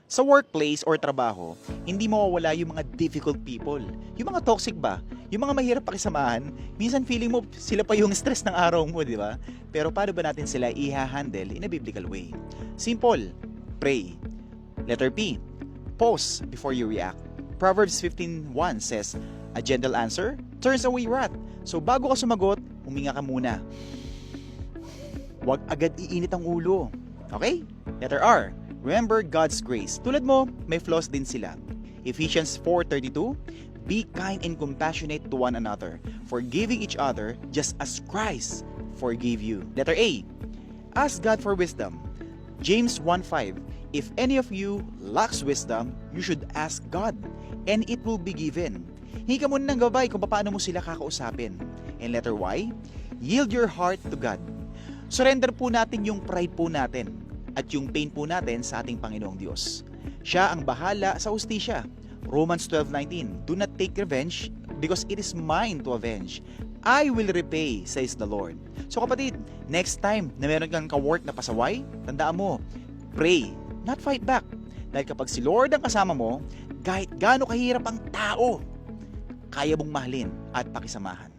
Sa workplace or trabaho, hindi mawawala yung mga difficult people. Yung mga toxic ba? Yung mga mahirap pakisamahan, minsan feeling mo sila pa yung stress ng araw mo, di ba? Pero paano ba natin sila i-handle in a biblical way? Simple, pray. Letter P, pause before you react. Proverbs 15:1 says, a gentle answer turns away wrath. So bago ka sumagot, huminga ka muna. Huwag agad iinit ang ulo. Okay? Letter R, remember God's grace. Tulad mo, may flaws din sila. Ephesians 4:32, be kind and compassionate to one another, forgiving each other just as Christ forgave you. Letter A, ask God for wisdom. James 1:5, if any of you lacks wisdom, you should ask God, and it will be given. Hingi ka muna ng gabay kung paano mo sila kakausapin. And letter Y, yield your heart to God. Surrender po natin yung pride po natin at yung pain po natin sa ating Panginoong Diyos. Siya ang bahala sa hustisya. Romans 12:19, do not take revenge because it is mine to avenge. I will repay, says the Lord. So kapatid, next time na meron kang ka-work na pasaway, tandaan mo, pray, not fight back. Dahil kapag si Lord ang kasama mo, kahit gaano kahirap ang tao, kaya mong mahalin at pakisamahan.